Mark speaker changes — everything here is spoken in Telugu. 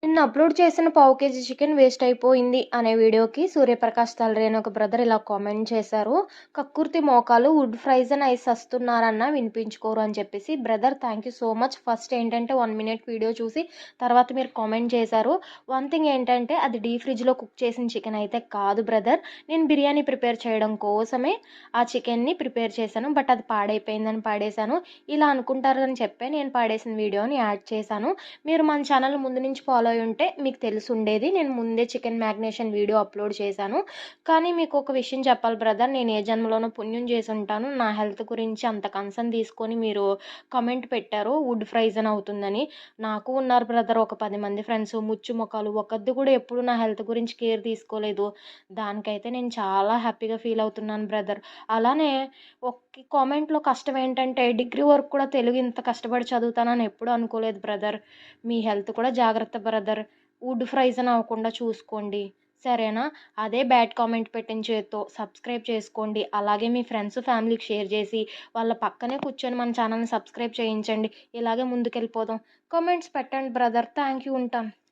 Speaker 1: నిన్న అప్‌లోడ్ చేసిన పావు కేజీ చికెన్ వేస్ట్ అయిపోయింది అనే వీడియోకి సూర్యప్రకాష్ తలరి అనే ఒక బ్రదర్ ఇలా కామెంట్ చేశారు. కక్కుర్తి మోకాలు వుడ్ ఫ్రైజన్ అయి సస్తున్నారన్నా వినిపించుకోరు అని చెప్పేసి. Brother thank you so much. First ఏంటంటే 1 మినిట్ వీడియో చూసి తర్వాత మీరు కామెంట్ చేశారు. వన్ థింగ్ ఏంటంటే అది డీప్ ఫ్రిడ్జ్‌లో కుక్ చేసిన చికెన్ అయితే కాదు బ్రదర్. నేను బిర్యానీ ప్రిపేర్ చేయడం కోసమే ఆ చికెన్‌ని ప్రిపేర్ చేశాను. బట్ అది పాడైపోయిందని పడేశాను. ఇలా అనుకుంటారని చెప్పే నేను పడేసిన వీడియోని యాడ్ చేశాను. మీరు మన ఛానల్ ముందు నుంచి ఫాలో అయ్యి ఉంటే మీకు తెలిసుండేది. నేను ముందే చికెన్ మ్యాగ్నేషన్ వీడియో అప్‌లోడ్ చేశాను. కానీ మీకు ఒక విషయం చెప్పాలి బ్రదర్. నేను ఏ జన్మలోనో పుణ్యం చేసుంటాను. నా హెల్త్ గురించి అంత కన్సర్న్ తీసుకొని మీరు కామెంట్ పెట్టారు. వుడ్ ఫ్రైజన్ అవుతుందని. నాకు ఉన్నారు బ్రదర్ ఒక 10 మంది ఫ్రెండ్స్ ముచ్చు మొఖాలు. ఒకరిది కూడా ఎప్పుడు నా హెల్త్ గురించి కేర్ తీసుకోలేదు. దానికైతే నేను చాలా హ్యాపీగా ఫీల్ అవుతున్నాను బ్రదర్. అలానే కామెంట్‌లో కష్టం ఏంటంటే డిగ్రీ వరకు కూడా తెలుగు ఇంత కష్టపడి చదువుతానని ఎప్పుడూ అనుకోలేదు బ్రదర్. మీ హెల్త్ కూడా జాగ్రత్త బ్రదర్. వుడ్ ఫ్రైజన్ అవ్వకుండా చూసుకోండి. సరేనా? అదే బ్యాడ్ కామెంట్ పెట్టిన చేత్తో సబ్స్క్రైబ్ చేసుకోండి. అలాగే మీ ఫ్రెండ్స్, ఫ్యామిలీకి షేర్ చేసి వాళ్ళ పక్కనే కూర్చొని మన ఛానల్‌ని సబ్స్క్రైబ్ చేయించండి. ఇలాగే ముందుకెళ్ళిపోదాం. కామెంట్స్ పెట్టండి బ్రదర్. Thank you. ఉంటాను.